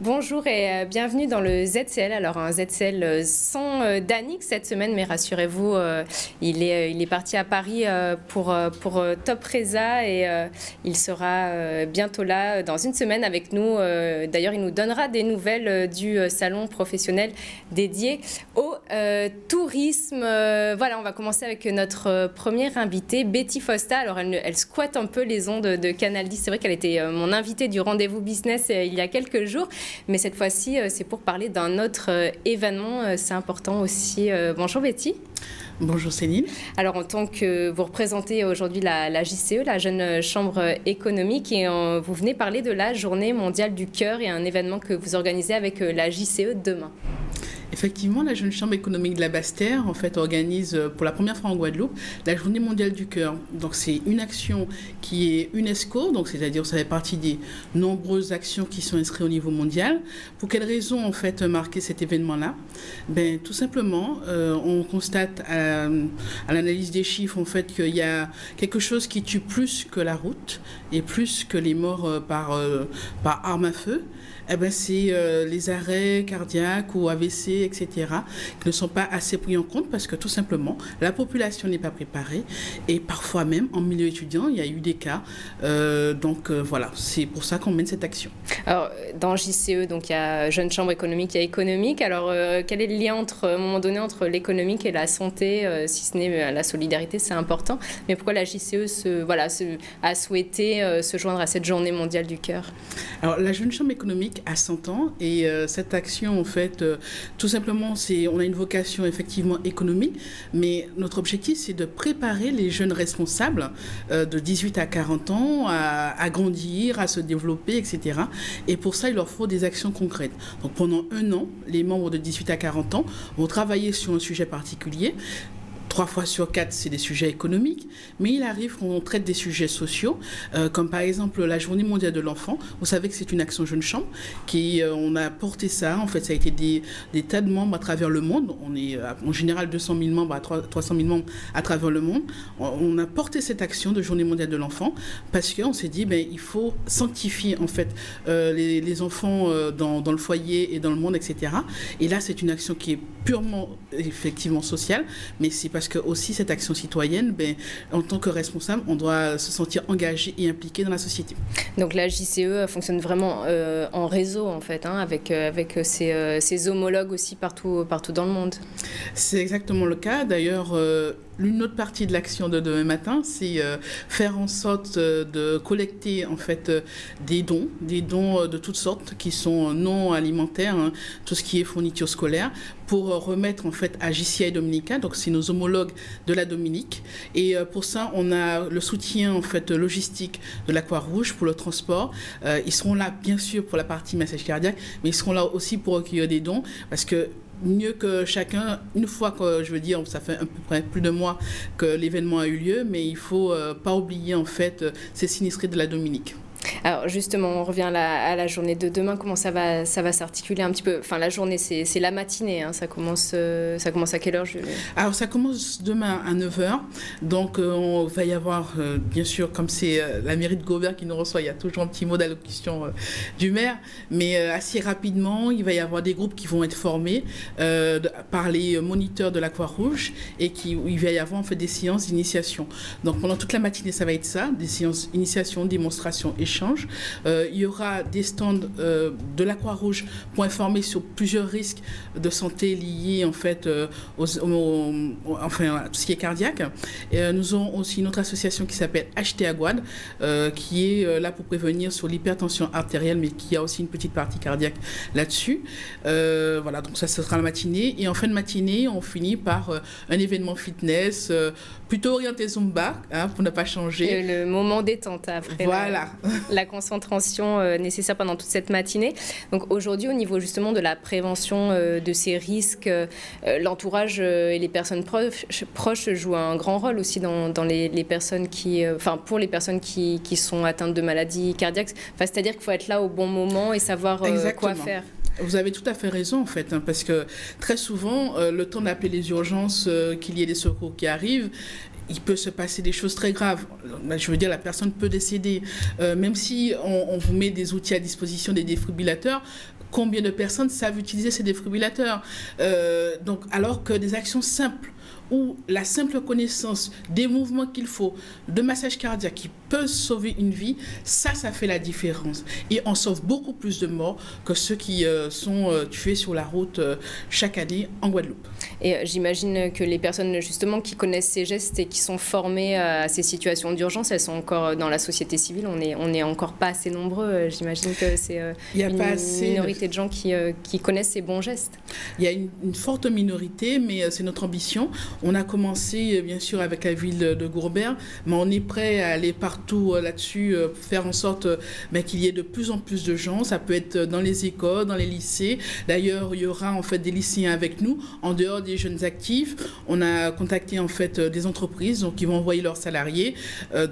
Bonjour et bienvenue dans le ZCL. Alors un ZCL sans Danick cette semaine, mais rassurez-vous, il est parti à Paris pour Top Reza et il sera bientôt là dans une semaine avec nous. D'ailleurs, il nous donnera des nouvelles du salon professionnel dédié au tourisme. Voilà, on va commencer avec notre première invitée, Betty Fosta. Alors elle squatte un peu les ondes de Canal 10. C'est vrai qu'elle était mon invitée du rendez-vous business il y a quelques jours. Mais cette fois-ci, c'est pour parler d'un autre événement. C'est important aussi. Bonjour Betty. Bonjour Céline. Alors en tant que vous représentez aujourd'hui la JCE, la Jeune Chambre économique, et vous venez parler de la Journée mondiale du cœur et un événement que vous organisez avec la JCE demain. Effectivement, la Jeune Chambre économique de la Basse-Terre organise pour la première fois en Guadeloupe la Journée mondiale du cœur. Donc c'est une action qui est UNESCO, donc c'est-à-dire ça fait partie des nombreuses actions qui sont inscrites au niveau mondial. Pour quelles raisons marquer cet événement-là? Tout simplement, on constate à l'analyse des chiffres qu'il y a quelque chose qui tue plus que la route et plus que les morts par arme à feu. C'est les arrêts cardiaques ou AVC, etc., qui ne sont pas assez pris en compte parce que tout simplement, la population n'est pas préparée et parfois même en milieu étudiant, il y a eu des cas. Voilà, c'est pour ça qu'on mène cette action. Alors, dans JCE, donc, il y a Jeune Chambre économique, il y a économique. Alors, quel est le lien à un moment donné entre l'économique et la santé, si ce n'est la solidarité, c'est important. Mais pourquoi la JCE a souhaité se joindre à cette journée mondiale du cœur? Alors, la Jeune Chambre économique à 100 ans et cette action tout simplement on a une vocation effectivement économique, mais notre objectif c'est de préparer les jeunes responsables de 18 à 40 ans à grandir, à se développer, etc. Et pour ça il leur faut des actions concrètes. Donc pendant un an, les membres de 18 à 40 ans vont travailler sur un sujet particulier. 3 fois sur 4, c'est des sujets économiques, mais il arrive qu'on traite des sujets sociaux, comme par exemple la Journée mondiale de l'enfant. Vous savez que c'est une action Jeune Chambre, on a porté ça. En fait, ça a été des tas de membres à travers le monde. On est en général 200 000 membres à 300 000 membres à travers le monde. On a porté cette action de Journée mondiale de l'enfant parce qu'on s'est dit, il faut sanctifier les enfants dans le foyer et dans le monde, etc. Et là, c'est une action qui est purement, effectivement, sociale, mais c'est parce que aussi cette action citoyenne, en tant que responsable, on doit se sentir engagé et impliqué dans la société. Donc la JCE fonctionne vraiment en réseau en fait, avec ses homologues aussi partout dans le monde. C'est exactement le cas. D'ailleurs, une autre partie de l'action de demain matin, c'est faire en sorte de collecter des dons de toutes sortes qui sont non alimentaires, tout ce qui est fourniture scolaire, pour remettre à JCI Dominica, donc c'est nos homologues de la Dominique. Et pour ça, on a le soutien logistique de la Croix-Rouge pour le transport. Ils seront là bien sûr pour la partie massage cardiaque, mais ils seront là aussi pour recueillir des dons parce que mieux que chacun, une fois que, ça fait à peu près plus de mois que l'événement a eu lieu, mais il ne faut pas oublier ces sinistrés de la Dominique. Alors justement, on revient à la journée de demain. Comment ça va s'articuler un petit peu? Enfin, la journée, c'est la matinée. Ça commence à quelle heure, Julie? Alors, ça commence demain à 9h. Donc, on va y avoir, bien sûr, comme c'est la mairie de Gobert qui nous reçoit, il y a toujours un petit mot d'allocution du maire. Mais assez rapidement, il va y avoir des groupes qui vont être formés par les moniteurs de la Croix-Rouge et il va y avoir des séances d'initiation. Donc, pendant toute la matinée, ça va être ça, des séances d'initiation, démonstration, échange. Il y aura des stands de la Croix-Rouge pour informer sur plusieurs risques de santé liés à tout ce qui est cardiaque. Et nous aurons aussi une autre association qui s'appelle HTA Guad qui est là pour prévenir sur l'hypertension artérielle, mais qui a aussi une petite partie cardiaque là-dessus. Voilà, donc ça, ce sera la matinée. Et en fin de matinée, on finit par un événement fitness plutôt orienté Zumba, pour ne pas changer. Le moment détente après. Voilà. La concentration nécessaire pendant toute cette matinée. Donc aujourd'hui, au niveau justement de la prévention de ces risques, l'entourage et les personnes proches jouent un grand rôle aussi dans les personnes pour les personnes qui sont atteintes de maladies cardiaques. C'est-à-dire qu'il faut être là au bon moment et savoir quoi faire. Vous avez tout à fait raison, parce que très souvent, le temps d'appeler les urgences, qu'il y ait des secours qui arrivent, il peut se passer des choses très graves. Je veux dire, la personne peut décéder. Même si on vous met des outils à disposition, des défibrillateurs, Combien de personnes savent utiliser ces défibrillateurs? Donc, alors que des actions simples, où la simple connaissance des mouvements qu'il faut, de massage cardiaque qui peut sauver une vie, ça fait la différence. Et on sauve beaucoup plus de morts que ceux qui sont tués sur la route chaque année en Guadeloupe. Et j'imagine que les personnes justement qui connaissent ces gestes et qui sont formées à ces situations d'urgence, elles sont encore dans la société civile. On n'est encore pas assez nombreux. J'imagine que c'est une minorité de gens qui connaissent ces bons gestes. Il y a une forte minorité, mais c'est notre ambition. On a commencé bien sûr avec la ville de Gourbert, mais on est prêt à aller partout là-dessus, pour faire en sorte qu'il y ait de plus en plus de gens. Ça peut être dans les écoles, dans les lycées. D'ailleurs, il y aura en fait des lycéens avec nous, en dehors des jeunes actifs. On a contacté en fait des entreprises donc, qui vont envoyer leurs salariés.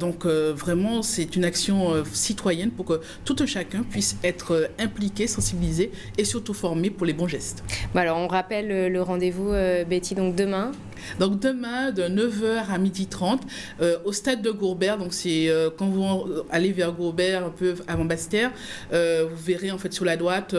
Donc vraiment, c'est une action citoyenne pour que tout un chacun puisse être impliqué, sensibilisé et surtout formé pour les bons gestes. Bon, alors, on rappelle le rendez-vous, Betty, donc demain. Donc demain, de 9h à 12h30, au stade de Gourbert, donc c'est quand vous allez vers Gourbert, un peu avant Basse-Terre, vous verrez en fait sur la droite,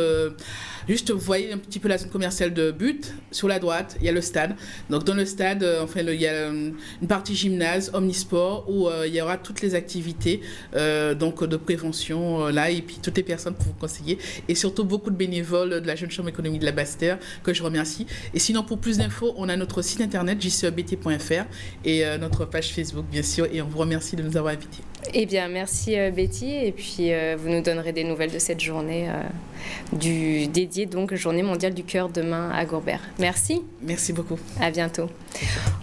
juste vous voyez un petit peu la zone commerciale de But, sur la droite, il y a le stade. Donc dans le stade, enfin, il y a une partie gymnase, omnisport, où il y aura toutes les activités donc de prévention là, et puis toutes les personnes pour vous conseiller, et surtout beaucoup de bénévoles de la Jeune Chambre économique de la Basse-Terre, que je remercie. Et sinon, pour plus d'infos, on a notre site internet jcebt.fr et notre page Facebook, bien sûr, et on vous remercie de nous avoir invités. Eh bien, merci Betty, et puis vous nous donnerez des nouvelles de cette journée dédiée, donc Journée mondiale du cœur demain à Gourbert. Merci. Merci beaucoup. À bientôt.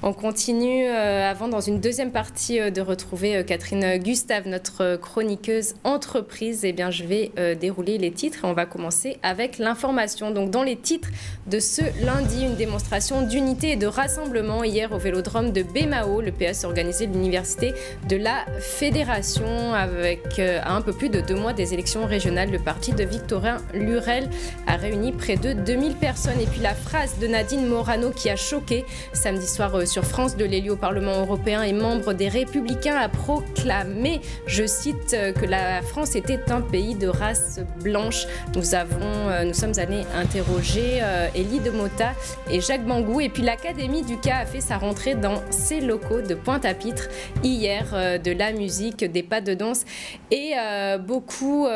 On continue avant, dans une deuxième partie, de retrouver Catherine Gustave, notre chroniqueuse entreprise. Eh bien, je vais dérouler les titres et on va commencer avec l'information. Donc, dans les titres de ce lundi, une démonstration d'unité et de rassemblement hier au vélodrome de Bémao. Le PS a organisé l'université de la Fédération avec à un peu plus de 2 mois des élections régionales. Le parti de Victorin Lurel a réuni près de 2000 personnes. Et puis la phrase de Nadine Morano qui a choqué samedi soir sur France 2, l'élu au Parlement européen et membre des Républicains a proclamé, je cite, que la France était un pays de race blanche. Nous sommes allés interroger Élie de Mota et Jacques Bangou. Et puis l'Académie du CA a fait sa rentrée dans ses locaux de Pointe-à-Pitre hier. De la musique, des pas de danse et beaucoup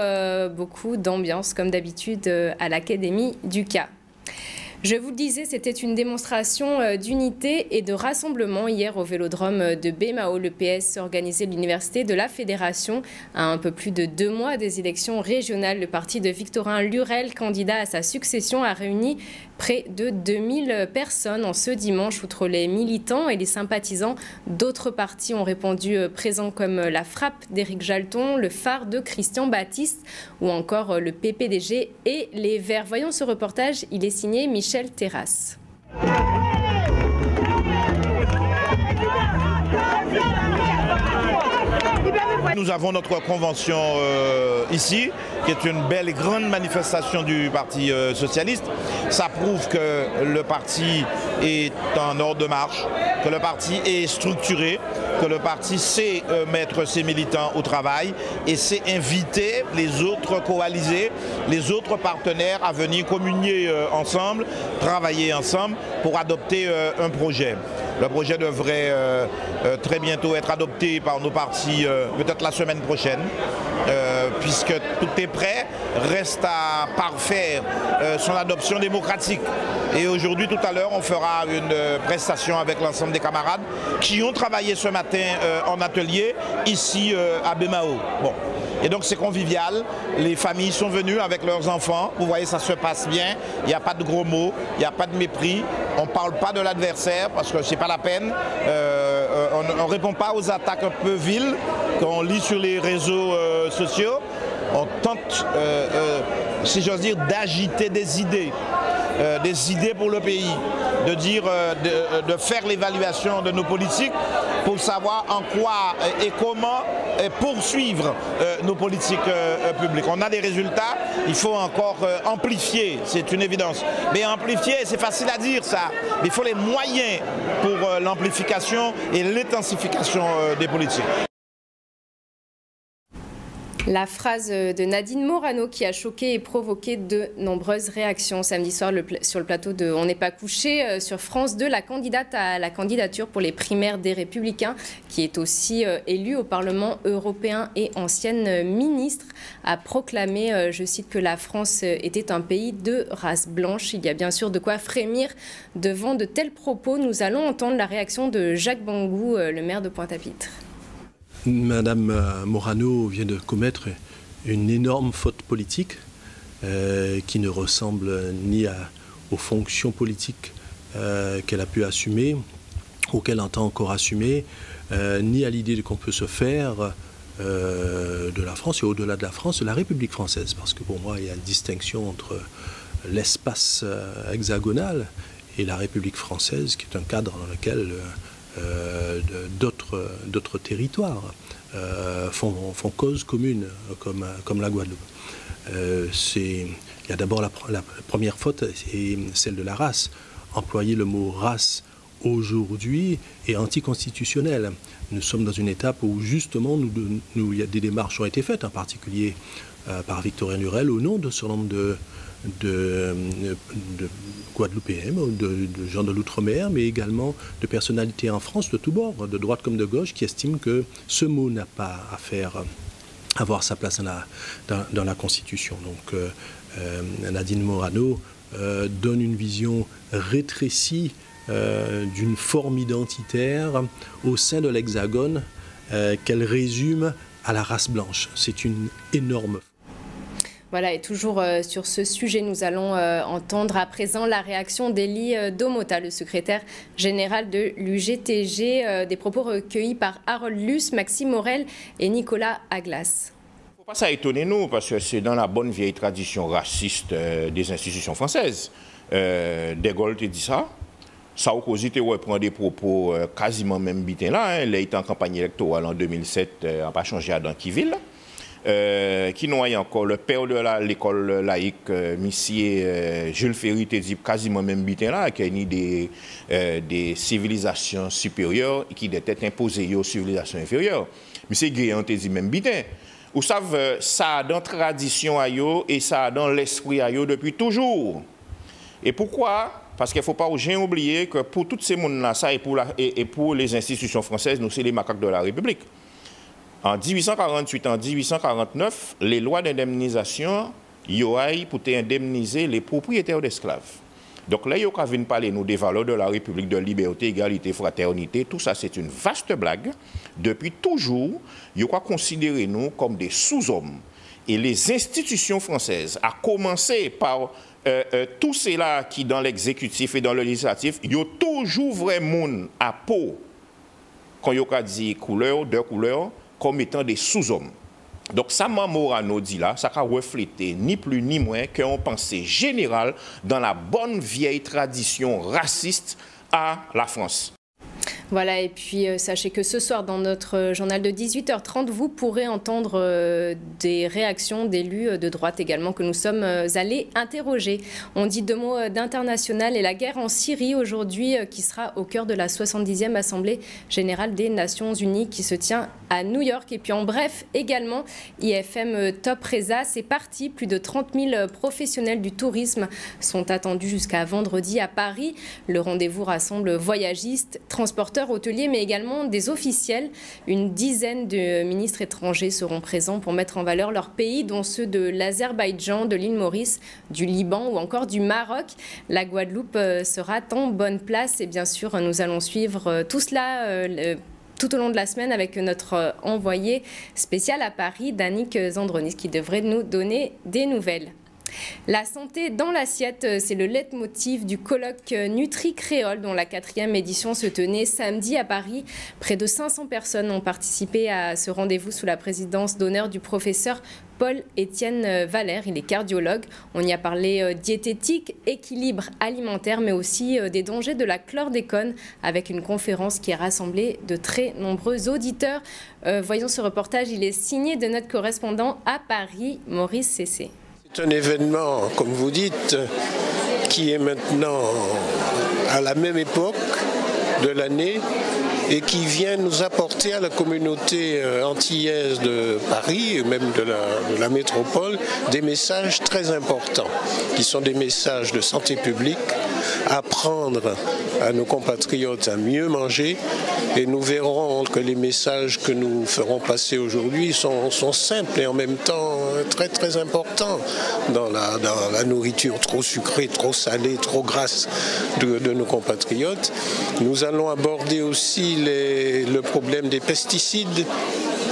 d'ambiance comme d'habitude à l'Académie du CA. Je vous le disais, c'était une démonstration d'unité et de rassemblement hier au vélodrome de Bémao. Le PS organisait l'université de la Fédération à un peu plus de 2 mois des élections régionales. Le parti de Victorin Lurel, candidat à sa succession, a réuni près de 2000 personnes en ce dimanche. Outre les militants et les sympathisants, d'autres partis ont répondu présents comme la Frappe d'Éric Jalton, le Phare de Christian Baptiste ou encore le PPDG et les Verts. Voyons ce reportage, il est signé Michel Terrasse. Nous avons notre convention ici, qui est une belle et grande manifestation du Parti socialiste. Ça prouve que le parti est en ordre de marche, que le parti est structuré, que le parti sait mettre ses militants au travail et sait inviter les autres coalisés, les autres partenaires à venir communier ensemble, travailler ensemble pour adopter un projet. Le projet devrait très bientôt être adopté par nos partis, peut-être la semaine prochaine, puisque tout est prêt, reste à parfaire son adoption démocratique. Et aujourd'hui, tout à l'heure, on fera une prestation avec l'ensemble des camarades qui ont travaillé ce matin en atelier ici à Bémao. Bon. Et donc c'est convivial, les familles sont venues avec leurs enfants, vous voyez ça se passe bien, il n'y a pas de gros mots, il n'y a pas de mépris, on ne parle pas de l'adversaire parce que ce n'est pas la peine, on ne répond pas aux attaques un peu viles qu'on lit sur les réseaux sociaux, on tente, si j'ose dire, d'agiter des idées pour le pays, de dire, de faire l'évaluation de nos politiques pour savoir en quoi et comment poursuivre nos politiques publiques. On a des résultats, il faut encore amplifier, c'est une évidence. Mais amplifier, c'est facile à dire ça, mais il faut les moyens pour l'amplification et l'intensification des politiques. La phrase de Nadine Morano qui a choqué et provoqué de nombreuses réactions samedi soir sur le plateau de On n'est pas couché sur France 2, la candidate à la candidature pour les primaires des Républicains, qui est aussi élue au Parlement européen et ancienne ministre, a proclamé, je cite, que la France était un pays de race blanche. Il y a bien sûr de quoi frémir devant de tels propos. Nous allons entendre la réaction de Jacques Bangou, le maire de Pointe-à-Pitre. Madame Morano vient de commettre une énorme faute politique qui ne ressemble ni aux fonctions politiques qu'elle a pu assumer ou qu'elle entend encore assumer, ni à l'idée qu'on peut se faire de la France et au-delà de la France, de la République française. Parce que pour moi, il y a une distinction entre l'espace hexagonal et la République française, qui est un cadre dans lequel d'autres territoires font cause commune, comme la Guadeloupe. Il y a d'abord la première faute, c'est celle de la race. Employer le mot race aujourd'hui est anticonstitutionnel. Nous sommes dans une étape où justement il y a des démarches ont été faites, en particulier par Victorien Lurel, au nom de ce nombre de Guadeloupéens, de gens de l'outre-mer, mais également de personnalités en France de tous bords, de droite comme de gauche, qui estiment que ce mot n'a pas à avoir sa place dans la Constitution. Donc Nadine Morano donne une vision rétrécie d'une forme identitaire au sein de l'Hexagone qu'elle résume à la race blanche. C'est une énorme. Voilà, et toujours sur ce sujet, nous allons entendre à présent la réaction d'Élie Domota, le secrétaire général de l'UGTG, des propos recueillis par Harold Luce, Maxime Morel et Nicolas Aglas. Il ne faut pas ça étonner nous, parce que c'est dans la bonne vieille tradition raciste des institutions françaises. De Gaulle te dit ça. Sarkozy te reprend des propos quasiment même bitins là. Il a été en campagne électorale en 2007, n'a pas changé à Dankiville. Qui noie encore le père de l'école laïque, monsieur Jules Ferry, te dit quasiment même bitin là, qui a une des civilisations supérieures qui étaient imposées aux civilisations inférieures. Monsieur Guéant te dit même bitin. Vous savez, ça a dans tradition à yo et ça a dans l'esprit à yo depuis toujours. Et pourquoi? Parce qu'il ne faut pas oublier que pour tous ces mondes-là, ça et pour les institutions françaises, nous c'est les macaques de la République. En 1848, en 1849, les lois d'indemnisation, yoaï pour indemniser les propriétaires d'esclaves. Donc là, il vient parler nous des valeurs de la République, de liberté, égalité, fraternité. Tout ça, c'est une vaste blague. Depuis toujours, il faut considérer nous comme des sous-hommes. Et les institutions françaises, à commencer par tous ceux-là qui, dans l'exécutif et dans le législatif, ils ont toujours vraiment à peau, quand ils ont dit couleur, deux couleurs, comme étant des sous-hommes. Donc, ça, Morano dit là, ça a reflété ni plus ni moins qu'une pensée générale dans la bonne vieille tradition raciste à la France. Voilà, et puis sachez que ce soir, dans notre journal de 18h30, vous pourrez entendre des réactions d'élus de droite également que nous sommes allés interroger. On dit deux mots d'international et la guerre en Syrie aujourd'hui qui sera au cœur de la 70e Assemblée générale des Nations Unies qui se tient à New York. Et puis en bref, également, IFM Top Reza, c'est parti. Plus de 30 000 professionnels du tourisme sont attendus jusqu'à vendredi à Paris. Le rendez-vous rassemble voyagistes, transporteurs, hôteliers, mais également des officiels. Une dizaine de ministres étrangers seront présents pour mettre en valeur leur pays, dont ceux de l'Azerbaïdjan, de l'île Maurice, du Liban ou encore du Maroc. La Guadeloupe sera en bonne place et bien sûr, nous allons suivre tout cela tout au long de la semaine avec notre envoyé spécial à Paris, Danick Zandronis, qui devrait nous donner des nouvelles. La santé dans l'assiette, c'est le leitmotiv du colloque Nutri-Créole dont la 4e édition se tenait samedi à Paris. Près de 500 personnes ont participé à ce rendez-vous sous la présidence d'honneur du professeur Paul-Étienne Valère. Il est cardiologue. On y a parlé diététique, équilibre alimentaire, mais aussi des dangers de la chlordécone avec une conférence qui a rassemblé de très nombreux auditeurs. Voyons ce reportage, il est signé de notre correspondant à Paris, Maurice Cessé. C'est un événement, comme vous dites, qui est maintenant à la même époque de l'année et qui vient nous apporter à la communauté antillaise de Paris, et même de la métropole, des messages très importants, qui sont des messages de santé publique, apprendre à nos compatriotes à mieux manger, et nous verrons que les messages que nous ferons passer aujourd'hui sont simples et en même temps très très importants dans la nourriture trop sucrée, trop salée, trop grasse de nos compatriotes. Nous allons aborder aussi le problème des pesticides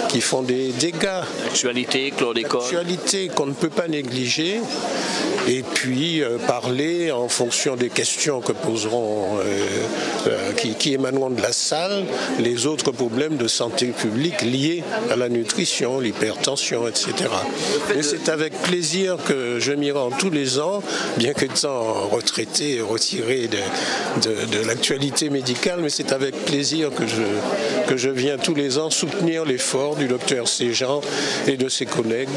qui font des dégâts. L'actualité, chlordécone. L'actualité qu'on ne peut pas négliger. Et puis parler en fonction des questions que poseront, qui émaneront de la salle, les autres problèmes de santé publique liés à la nutrition, l'hypertension, etc. Et c'est avec plaisir que je m'y rends tous les ans, bien qu'étant retraité et retiré de l'actualité médicale, mais c'est avec plaisir que je viens tous les ans soutenir l'effort du docteur Séjean et de ses collègues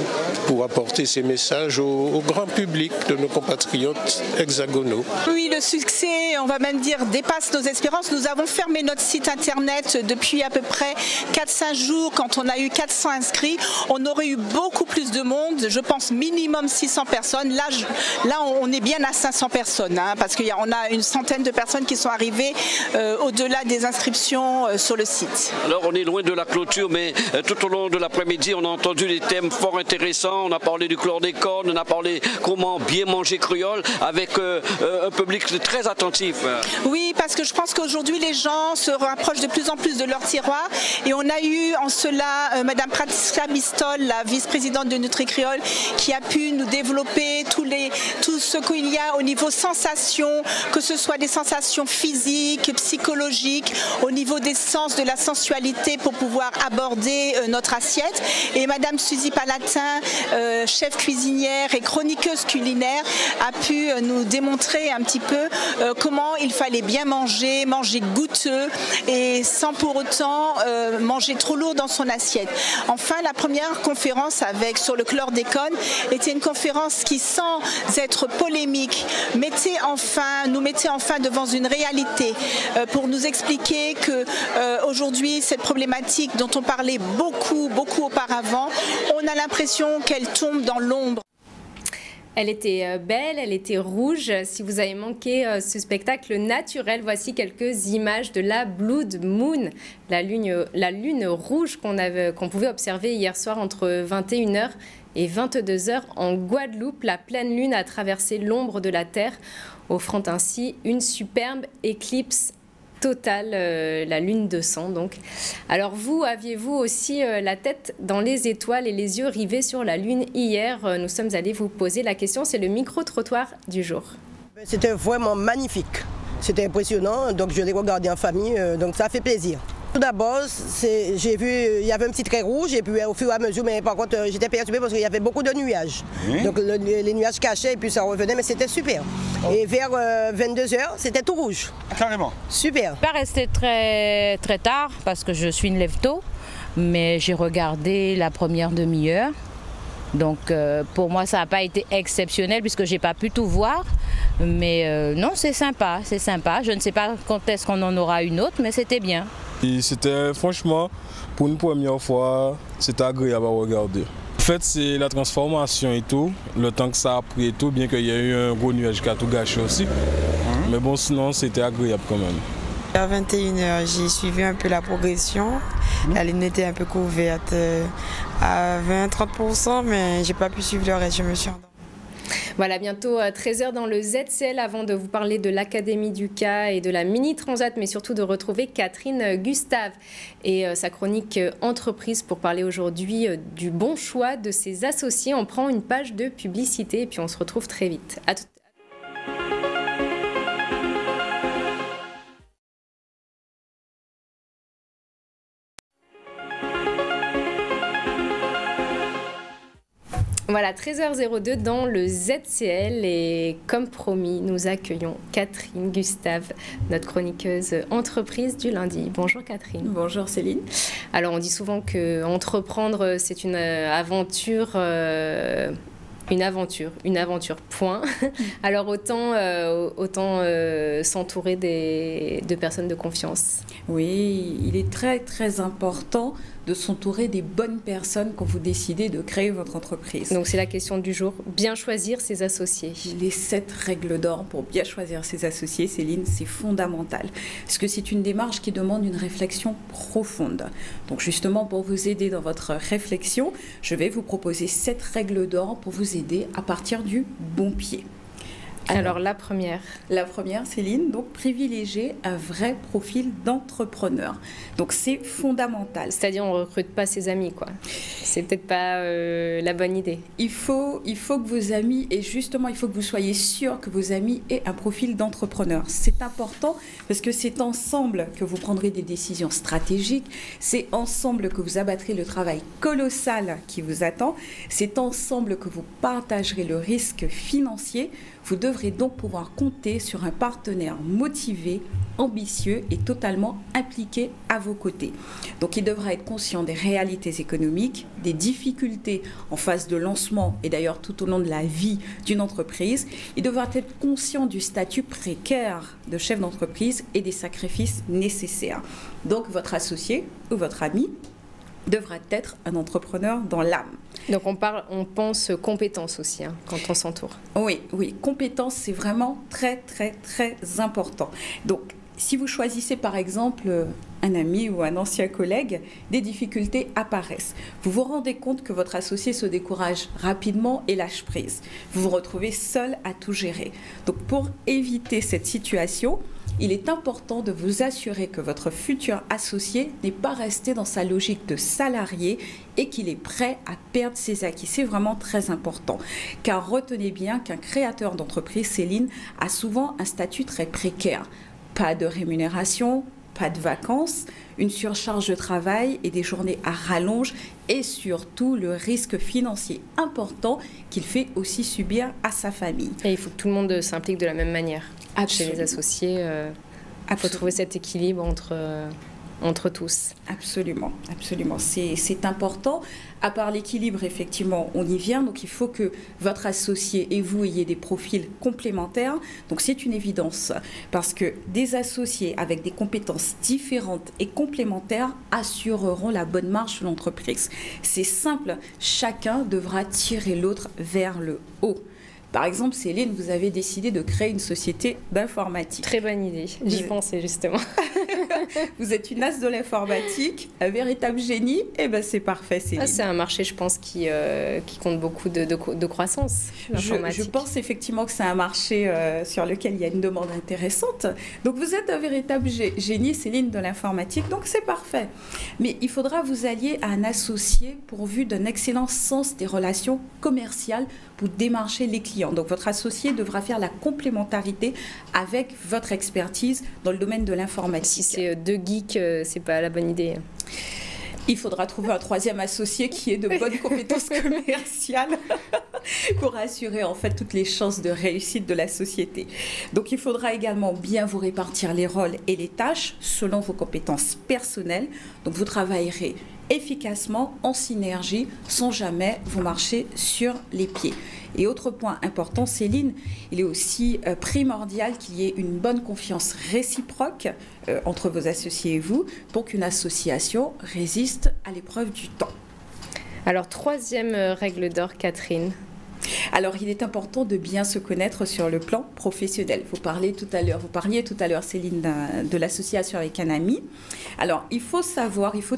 pour apporter ces messages au grand public de nos compatriotes hexagonaux. Oui, le succès, on va même dire, dépasse nos espérances. Nous avons fermé notre site internet depuis à peu près 4-5 jours. Quand on a eu 400 inscrits, on aurait eu beaucoup plus de monde, je pense minimum 600 personnes. Là on est bien à 500 personnes, hein, parce qu'on a une centaine de personnes qui sont arrivées au-delà des inscriptions sur le site. Alors on est loin de la clôture, mais tout au long de l'après-midi, on a entendu des thèmes fort intéressants. On a parlé du chlordécone, on a parlé comment bien manger créole avec un public très attentif. Oui, parce que je pense qu'aujourd'hui les gens se rapprochent de plus en plus de leur tiroir, et on a eu en cela Madame Pratica Bistol, la vice-présidente de Nutri-Créole, qui a pu nous développer tout ce qu'il y a au niveau sensations, que ce soit des sensations physiques, psychologiques, au niveau des sens de la sensualité pour pouvoir aborder notre assiette. Et Madame Suzy Palatin, chef cuisinière et chroniqueuse culinaire, a pu nous démontrer un petit peu comment il fallait bien manger goûteux et sans pour autant manger trop lourd dans son assiette. Enfin, la première conférence sur le chlordécone était une conférence qui, sans être polémique, nous mettait enfin devant une réalité pour nous expliquer que aujourd'hui, cette problématique dont on parlait beaucoup auparavant, on a l'impression qu'elle tombe dans l'ombre. Elle était belle, elle était rouge. Si vous avez manqué ce spectacle naturel, voici quelques images de la Blood Moon, la lune rouge qu'on pouvait observer hier soir entre 21h et 22h en Guadeloupe. La pleine lune a traversé l'ombre de la Terre, offrant ainsi une superbe éclipse totale, la lune de sang donc. Alors vous, aviez-vous aussi la tête dans les étoiles et les yeux rivés sur la lune hier? Nous sommes allés vous poser la question, c'est le micro-trottoir du jour. C'était vraiment magnifique, c'était impressionnant, donc je l'ai regardé en famille, donc ça fait plaisir. Tout d'abord, j'ai vu, il y avait un petit trait rouge et puis au fur et à mesure, mais par contre j'étais perturbée parce qu'il y avait beaucoup de nuages. Donc les nuages cachaient et puis ça revenait, mais c'était super. Et vers 22h, c'était tout rouge. Carrément. Super. Je ne suis pas restée très, très tard parce que je suis une lève-tôt, mais j'ai regardé la première demi-heure. Donc pour moi, ça n'a pas été exceptionnel puisque je n'ai pas pu tout voir. Mais non, c'est sympa, c'est sympa. Je ne sais pas quand est-ce qu'on en aura une autre, mais c'était bien. C'était franchement, pour une première fois, c'était agréable à regarder. En fait, c'est la transformation et tout, le temps que ça a pris et tout, bien qu'il y ait eu un gros nuage qui a tout gâché aussi. Mais bon, sinon, c'était agréable quand même. À 21h, j'ai suivi un peu la progression. La lune était un peu couverte à 20-30%, mais j'ai pas pu suivre le reste, je me suis endormie. Voilà, bientôt 13h dans le ZCL avant de vous parler de l'Académie du K et de la Mini Transat, mais surtout de retrouver Catherine Gustave et sa chronique entreprise pour parler aujourd'hui du bon choix de ses associés. On prend une page de publicité et puis on se retrouve très vite. À tout. Voilà, 13h02 dans le ZCL et comme promis, nous accueillons Catherine Gustave, notre chroniqueuse entreprise du lundi. Bonjour Catherine. Bonjour Céline. Alors on dit souvent qu'entreprendre c'est une aventure Une aventure, point. Alors autant s'entourer de personnes de confiance. Oui, il est très très important de s'entourer des bonnes personnes quand vous décidez de créer votre entreprise. Donc c'est la question du jour, bien choisir ses associés. Les 7 règles d'or pour bien choisir ses associés, Céline, c'est fondamental. Parce que c'est une démarche qui demande une réflexion profonde. Donc justement, pour vous aider dans votre réflexion, je vais vous proposer 7 règles d'or pour vous aider à partir du bon pied. Alors la première. La première, Céline, donc privilégier un vrai profil d'entrepreneur. Donc c'est fondamental. C'est-à-dire on ne recrute pas ses amis, quoi. C'est peut-être pas la bonne idée. Il faut que vos amis, et justement il faut que vous soyez sûr que vos amis aient un profil d'entrepreneur. C'est important parce que c'est ensemble que vous prendrez des décisions stratégiques, c'est ensemble que vous abattrez le travail colossal qui vous attend, c'est ensemble que vous partagerez le risque financier. Vous devrez donc pouvoir compter sur un partenaire motivé, ambitieux et totalement impliqué à vos côtés. Donc il devra être conscient des réalités économiques, des difficultés en phase de lancement et d'ailleurs tout au long de la vie d'une entreprise. Il devra être conscient du statut précaire de chef d'entreprise et des sacrifices nécessaires. Donc votre associé ou votre ami devra être un entrepreneur dans l'âme. Donc on pense compétences aussi quand on s'entoure. Oui, compétences, c'est vraiment très, très, très important. Donc, si vous choisissez par exemple un ami ou un ancien collègue, des difficultés apparaissent. Vous vous rendez compte que votre associé se décourage rapidement et lâche prise. Vous vous retrouvez seul à tout gérer. Donc, pour éviter cette situation, il est important de vous assurer que votre futur associé n'est pas resté dans sa logique de salarié et qu'il est prêt à perdre ses acquis. C'est vraiment très important. Car retenez bien qu'un créateur d'entreprise, Céline, a souvent un statut très précaire. Pas de rémunération, pas de vacances, une surcharge de travail et des journées à rallonge et surtout le risque financier important qu'il fait aussi subir à sa famille. Et il faut que tout le monde s'implique de la même manière. Absolument. Chez les associés, il faut trouver cet équilibre entre tous. Absolument, absolument. C'est important. À part l'équilibre, effectivement, on y vient. Donc, il faut que votre associé et vous ayez des profils complémentaires. Donc, c'est une évidence parce que des associés avec des compétences différentes et complémentaires assureront la bonne marche de l'entreprise. C'est simple. Chacun devra tirer l'autre vers le haut. Par exemple, Céline, vous avez décidé de créer une société d'informatique. Très bonne idée, j'y pensais justement. Vous êtes une as de l'informatique, un véritable génie, et bien c'est parfait, Céline. C'est un marché, je pense, qui compte beaucoup de croissance. Je pense effectivement que c'est un marché sur lequel il y a une demande intéressante. Donc vous êtes un véritable génie, Céline, de l'informatique, donc c'est parfait. Mais il faudra vous allier à un associé pourvu d'un excellent sens des relations commerciales pour démarcher les clients. Donc votre associé devra faire la complémentarité avec votre expertise dans le domaine de l'informatique. Si c'est 2 geeks, c'est pas la bonne idée. Il faudra trouver un 3e associé qui ait de bonnes compétences commerciales pour assurer en fait toutes les chances de réussite de la société. Donc il faudra également bien vous répartir les rôles et les tâches selon vos compétences personnelles. Donc vous travaillerez efficacement en synergie sans jamais vous marcher sur les pieds. Et autre point important, Céline, il est aussi primordial qu'il y ait une bonne confiance réciproque entre vos associés et vous pour qu'une association résiste à l'épreuve du temps. Alors, 3e règle d'or, Catherine. Alors, il est important de bien se connaître sur le plan professionnel. Vous parliez tout à l'heure, Céline, de l'association avec un ami. Alors, il faut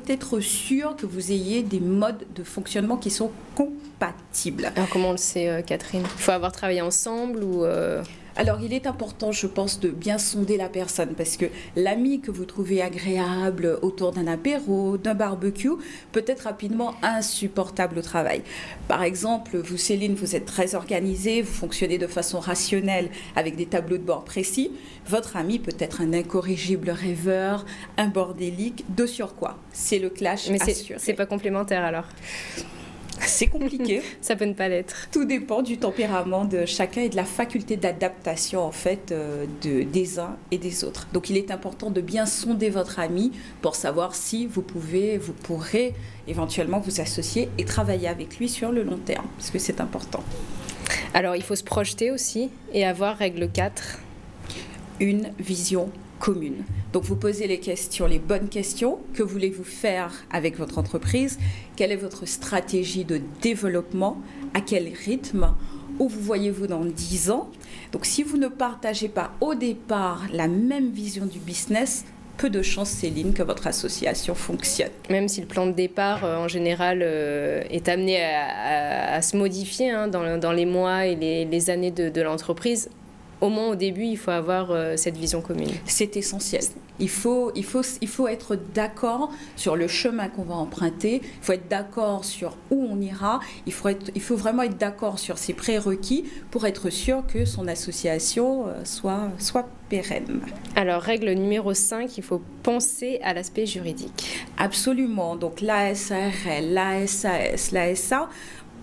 être sûr que vous ayez des modes de fonctionnement qui sont compatibles. Alors, comment on le sait, Catherine ? Il faut avoir travaillé ensemble ou... Alors, il est important, je pense, de bien sonder la personne parce que l'ami que vous trouvez agréable autour d'un apéro, d'un barbecue, peut être rapidement insupportable au travail. Par exemple, vous, Céline, vous êtes très organisée, vous fonctionnez de façon rationnelle avec des tableaux de bord précis. Votre ami peut être un incorrigible rêveur, un bordélique, de surcroît. C'est le clash assuré. Mais c'est pas complémentaire alors ? C'est compliqué. Ça peut ne pas l'être. Tout dépend du tempérament de chacun et de la faculté d'adaptation en fait des uns et des autres. Donc il est important de bien sonder votre ami pour savoir si vous pourrez éventuellement vous associer et travailler avec lui sur le long terme, parce que c'est important. Alors il faut se projeter aussi et avoir règle 4. Une vision commune. Donc vous posez les bonnes questions. Que voulez-vous faire avec votre entreprise? Quelle est votre stratégie de développement? À quel rythme? Où vous voyez-vous dans 10 ans? Donc si vous ne partagez pas au départ la même vision du business, peu de chances, Céline, que votre association fonctionne. Même si le plan de départ, en général, est amené à se modifier dans les mois et les années de l'entreprise, au moins au début, il faut avoir cette vision commune. C'est essentiel. Il faut être d'accord sur le chemin qu'on va emprunter, il faut être d'accord sur où on ira, il faut vraiment être d'accord sur ses prérequis pour être sûr que son association soit pérenne. Alors, règle numéro 5, il faut penser à l'aspect juridique. Absolument. Donc, la SARL, la SAS, la SA,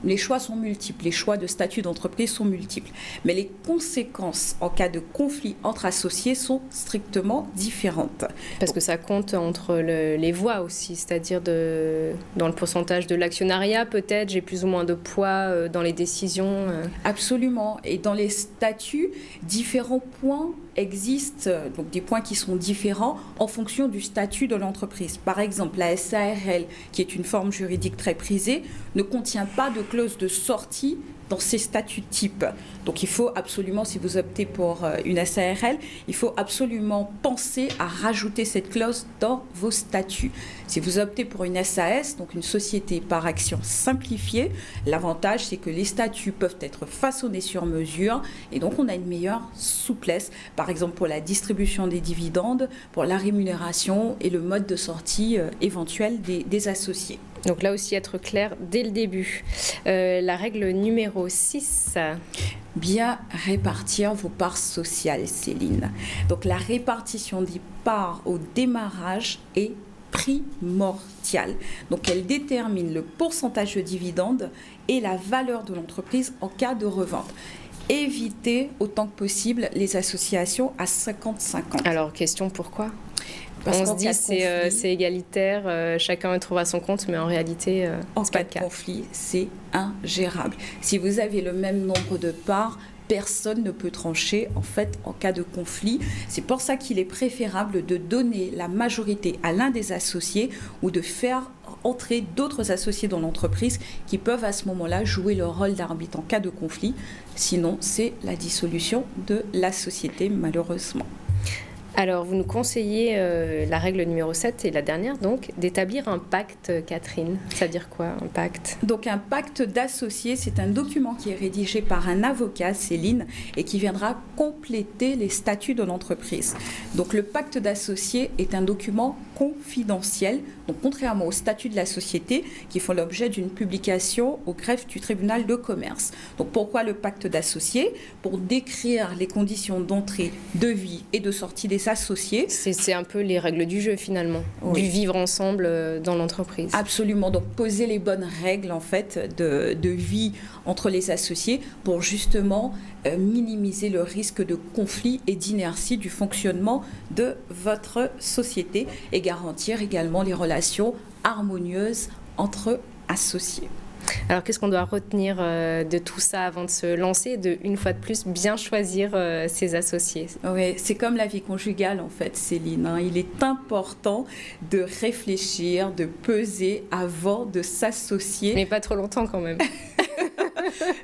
les choix sont multiples, les choix de statut d'entreprise sont multiples, mais les conséquences en cas de conflit entre associés sont strictement différentes. Parce que ça compte entre les voix aussi, c'est-à-dire dans le pourcentage de l'actionnariat peut-être, j'ai plus ou moins de poids dans les décisions. Absolument, et dans les statuts, différents points existent, donc des points qui sont différents en fonction du statut de l'entreprise. Par exemple, la SARL, qui est une forme juridique très prisée, ne contient pas de clause de sortie dans ces statuts types. Donc il faut absolument, si vous optez pour une SARL, il faut absolument penser à rajouter cette clause dans vos statuts. Si vous optez pour une SAS, donc une société par action simplifiée, l'avantage c'est que les statuts peuvent être façonnés sur mesure et donc on a une meilleure souplesse, par exemple pour la distribution des dividendes, pour la rémunération et le mode de sortie éventuel des associés. Donc là aussi, être clair dès le début. La règle numéro 6. Bien répartir vos parts sociales, Céline. Donc la répartition des parts au démarrage est primordiale. Donc elle détermine le pourcentage de dividendes et la valeur de l'entreprise en cas de revente. Évitez autant que possible les associations à 50-50. Alors, question pourquoi ? On se dit c'est égalitaire, chacun trouvera son compte, mais en réalité, en cas de conflit, c'est ingérable. Si vous avez le même nombre de parts, personne ne peut trancher en fait en cas de conflit. C'est pour ça qu'il est préférable de donner la majorité à l'un des associés ou de faire entrer d'autres associés dans l'entreprise qui peuvent à ce moment-là jouer le rôle d'arbitre en cas de conflit. Sinon, c'est la dissolution de la société, malheureusement. Alors, vous nous conseillez la règle numéro 7 et la dernière, donc, d'établir un pacte, Catherine. Ça veut dire quoi, un pacte ? Donc, un pacte d'associés, c'est un document qui est rédigé par un avocat, Céline, et qui viendra compléter les statuts de l'entreprise. Donc, le pacte d'associés est un document confidentiel, donc contrairement aux statuts de la société qui font l'objet d'une publication au greffe du tribunal de commerce. Donc, pourquoi le pacte d'associés ? Pour décrire les conditions d'entrée, de vie et de sortie des associés. C'est un peu les règles du jeu finalement, oui. Du vivre ensemble dans l'entreprise. Absolument, donc poser les bonnes règles en fait de vie entre les associés pour justement minimiser le risque de conflit et d'inertie du fonctionnement de votre société et garantir également les relations harmonieuses entre associés. Alors, qu'est-ce qu'on doit retenir de tout ça avant de se lancer, de, une fois de plus, bien choisir ses associés ? Oui, c'est comme la vie conjugale, en fait, Céline. Hein. Il est important de réfléchir, de peser avant de s'associer. Mais pas trop longtemps, quand même.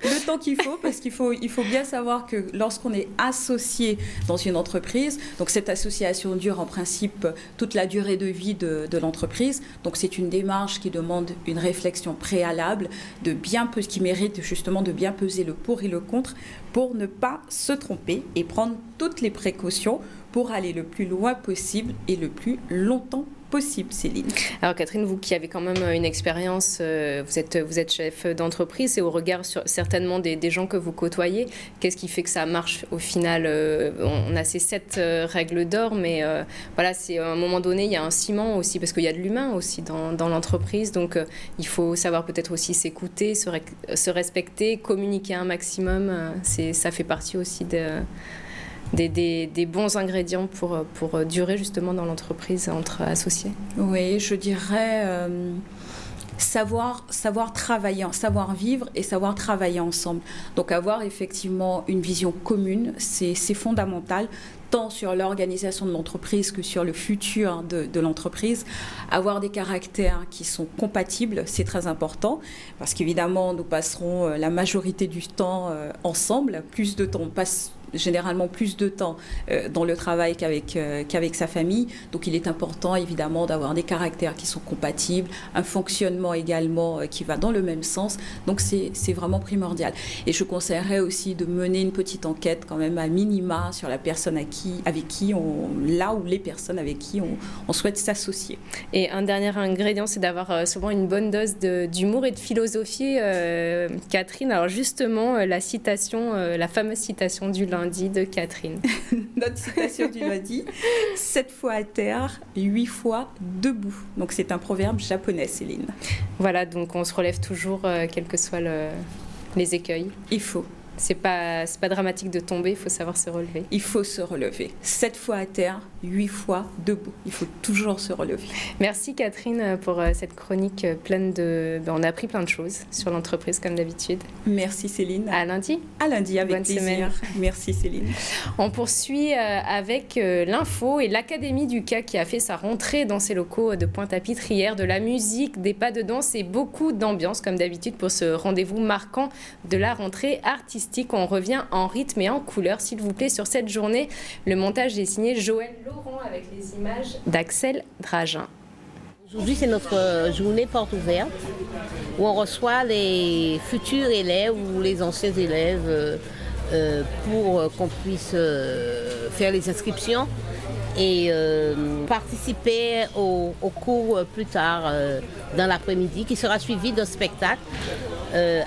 Le temps qu'il faut, parce qu'il faut bien savoir que lorsqu'on est associé dans une entreprise, donc cette association dure en principe toute la durée de vie de l'entreprise. Donc c'est une démarche qui demande une réflexion préalable, qui mérite justement de bien peser le pour et le contre pour ne pas se tromper et prendre toutes les précautions pour aller le plus loin possible et le plus longtemps possible, Céline. Alors Catherine, vous qui avez quand même une expérience, vous êtes chef d'entreprise et au regard certainement des gens que vous côtoyez, qu'est-ce qui fait que ça marche au final? On a ces 7 règles d'or, mais voilà, c'est à un moment donné, il y a un ciment aussi, parce qu'il y a de l'humain aussi dans l'entreprise, donc il faut savoir peut-être aussi s'écouter, se respecter, communiquer un maximum, ça fait partie aussi des bons ingrédients pour durer justement dans l'entreprise entre associés. Oui, je dirais savoir travailler, savoir vivre et savoir travailler ensemble. Donc avoir effectivement une vision commune, c'est fondamental, tant sur l'organisation de l'entreprise que sur le futur de l'entreprise. Avoir des caractères qui sont compatibles, c'est très important, parce qu'évidemment, nous passerons la majorité du temps ensemble. Plus de temps, on passe généralement plus de temps dans le travail qu'avec sa famille. Donc il est important évidemment d'avoir des caractères qui sont compatibles, un fonctionnement également qui va dans le même sens. Donc c'est vraiment primordial. Et je conseillerais aussi de mener une petite enquête quand même à minima sur la personne les personnes avec qui on souhaite s'associer. Et un dernier ingrédient, c'est d'avoir souvent une bonne dose d'humour et de philosophie. Catherine, alors justement la fameuse citation du lundi de Catherine. Notre citation du lundi, 7 fois à terre, 8 fois debout. Donc c'est un proverbe japonais, Céline. Voilà, donc on se relève toujours, quels que soient les écueils. Il faut. C'est pas dramatique de tomber, il faut savoir se relever. Il faut se relever. 7 fois à terre, 8 fois debout. Il faut toujours se relever. Merci Catherine pour cette chronique pleine on a appris plein de choses sur l'entreprise comme d'habitude. Merci Céline. À lundi. À lundi, avec Bonne plaisir. Semaine. Merci Céline. On poursuit avec l'info et l'Académie du CA qui a fait sa rentrée dans ses locaux de Pointe-à-Pitre hier. De la musique, des pas de danse et beaucoup d'ambiance comme d'habitude pour ce rendez-vous marquant de la rentrée artistique. On revient en rythme et en couleur, s'il vous plaît, sur cette journée. Le montage est signé Joël Laurent avec les images d'Axel Dragin. Aujourd'hui, c'est notre journée porte ouverte où on reçoit les futurs élèves ou les anciens élèves pour qu'on puisse faire les inscriptions et participer au cours plus tard dans l'après-midi qui sera suivi d'un spectacle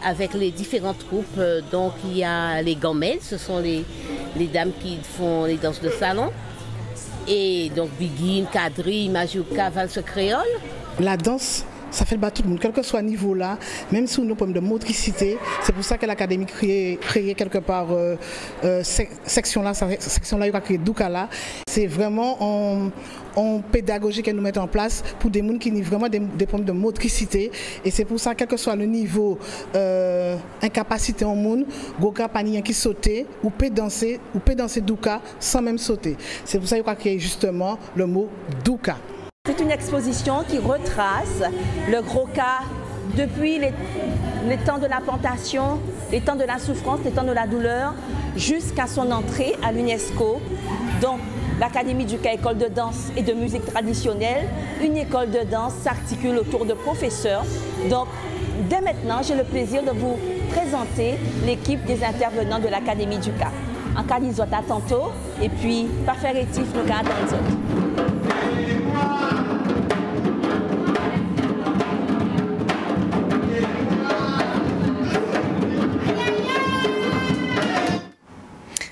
avec les différentes troupes. Donc il y a les gamelles, ce sont les dames qui font les danses de salon. Et donc Biguine, Quadrille, Majouka, valse créole. La danse, ça fait le bas tout le monde, quel que soit le niveau là, même sous nos problèmes de motricité. C'est pour ça que l'Académie créé quelque part section là, il va créer Doukala. C'est vraiment en pédagogie qu'elle nous met en place pour des gens qui ont vraiment des problèmes de motricité. Et c'est pour ça, quel que soit le niveau incapacité en monde, Goka Panien qui sauter ou peut danser Douka sans même sauter. C'est pour ça qu'il va créer justement le mot Douka. C'est une exposition qui retrace le Groka depuis les temps de la plantation, les temps de la souffrance, les temps de la douleur, jusqu'à son entrée à l'UNESCO. Donc, l'Académie du CA, école de danse et de musique traditionnelle, une école de danse s'articule autour de professeurs. Donc, dès maintenant, j'ai le plaisir de vous présenter l'équipe des intervenants de l'Académie du CA. En Calizot, à tantôt, et puis, pas faire rétif, nous gardons les autres.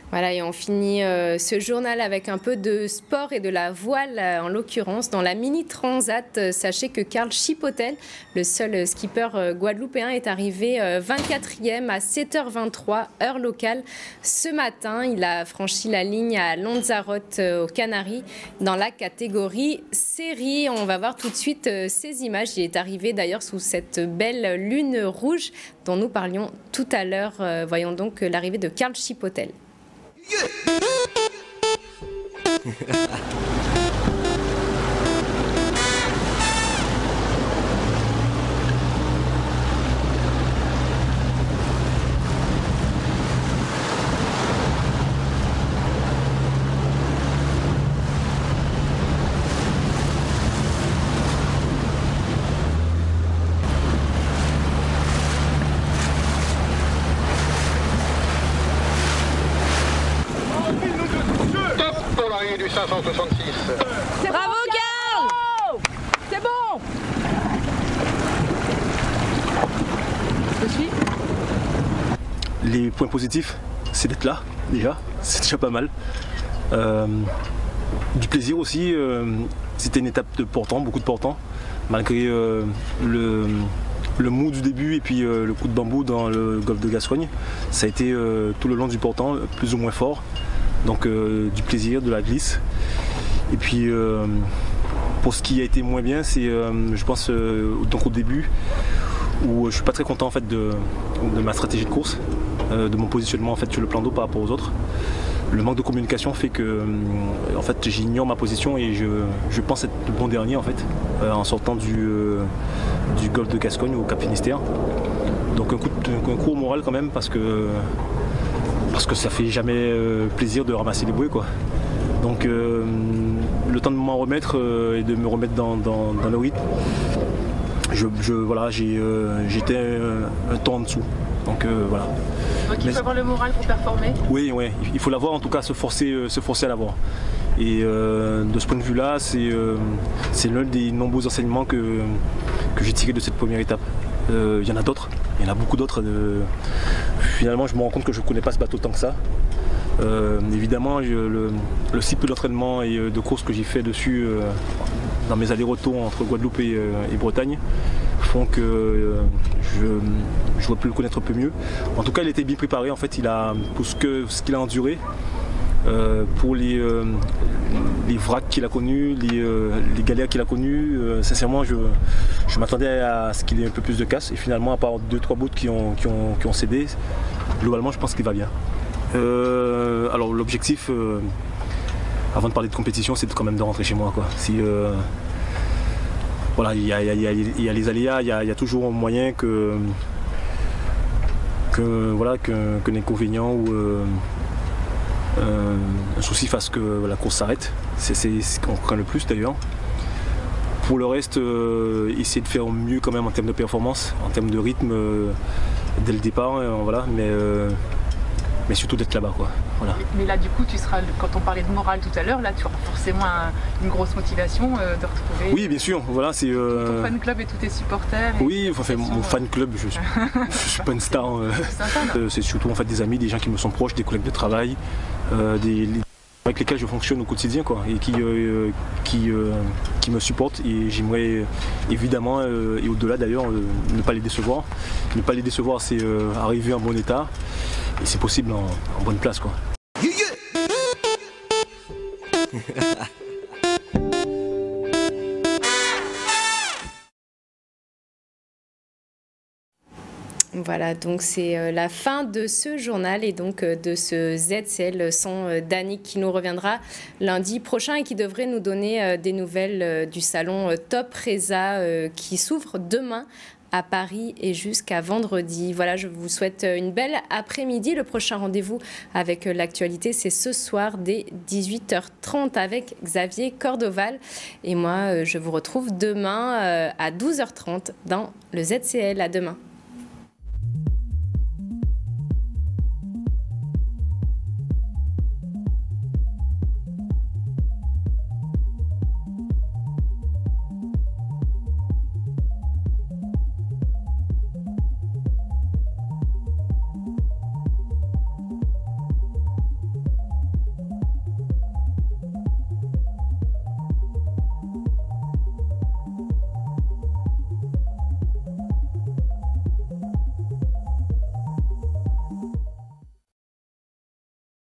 Voilà, et on finit ce journal avec un peu de sport et de la voile, en l'occurrence. Dans la Mini Transat, sachez que Karl Chipotel, le seul skipper guadeloupéen, est arrivé 24e à 7h23, heure locale. Ce matin, il a franchi la ligne à Lanzarote, aux Canaries, dans la catégorie série. On va voir tout de suite ces images. Il est arrivé d'ailleurs sous cette belle lune rouge dont nous parlions tout à l'heure. Voyons donc l'arrivée de Karl Chipotel. Du 566. Bravo Karl! Les points positifs, c'est d'être là, déjà, c'est déjà pas mal. Du plaisir aussi, c'était une étape de portant, beaucoup de portant, malgré le mou du début et puis le coup de bambou dans le golfe de Gascogne. Ça a été tout le long du portant, plus ou moins fort. Donc du plaisir, de la glisse. Et puis pour ce qui a été moins bien, c'est je pense donc au début où je suis pas très content en fait de ma stratégie de course, de mon positionnement en fait sur le plan d'eau par rapport aux autres. Le manque de communication fait que en fait j'ignore ma position et je pense être le bon dernier en fait en sortant du golfe de Gascogne au Cap Finistère. Donc un coup au moral quand même parce que ça fait jamais plaisir de ramasser les bouées quoi. Donc le temps de m'en remettre et de me remettre dans le rythme, voilà, j'étais un temps en dessous. Donc voilà. Donc il faut avoir le moral pour performer. Oui, il faut l'avoir en tout cas, se forcer à l'avoir. Et de ce point de vue-là, c'est l'un des nombreux enseignements que j'ai tiré de cette première étape. Il y en a d'autres, il y en a beaucoup d'autres. Finalement, je me rends compte que je ne connais pas ce bateau tant que ça. Évidemment, le si peu d'entraînement et de courses que j'ai fait dessus dans mes allers-retours entre Guadeloupe et Bretagne font que je dois plus le connaître un peu mieux. En tout cas, il était bien préparé. En fait, pour ce qu'il a enduré, pour les vracs qu'il a connus, les galères qu'il a connues. Sincèrement, je m'attendais à ce qu'il ait un peu plus de casse. Et finalement, à part 2-3 bouts qui ont cédé, globalement, je pense qu'il va bien. Alors l'objectif, avant de parler de compétition, c'est quand même de rentrer chez moi, quoi. Voilà, il y a les aléas, il y a toujours un moyen qu'un inconvénient ou un souci fasse que la course s'arrête. C'est ce qu'on craint le plus d'ailleurs. Pour le reste, essayer de faire mieux quand même en termes de performance, en termes de rythme dès le départ, voilà, mais surtout d'être là-bas, quoi. Voilà. Mais là, du coup, quand on parlait de morale tout à l'heure, là, tu auras forcément une grosse motivation de retrouver. Oui, bien sûr. Voilà, c'est. Ton fan club et tous tes supporters. Oui, enfin, mon fan club, je suis pas une star. C'est surtout en fait des amis, des gens qui me sont proches, des collègues de travail, avec lesquels je fonctionne au quotidien, quoi, et qui me supportent. Et j'aimerais évidemment, et au-delà d'ailleurs, ne pas les décevoir. Ne pas les décevoir, c'est arriver en bon état. Et c'est possible en bonne place, quoi. Voilà, donc c'est la fin de ce journal et donc de ce ZCL sans Danick qui nous reviendra lundi prochain et qui devrait nous donner des nouvelles du salon Top Reza qui s'ouvre demain à Paris et jusqu'à vendredi. Voilà, je vous souhaite une belle après-midi. Le prochain rendez-vous avec l'actualité, c'est ce soir dès 18h30 avec Xavier Cordoval. Et moi, je vous retrouve demain à 12h30 dans le ZCL. À demain.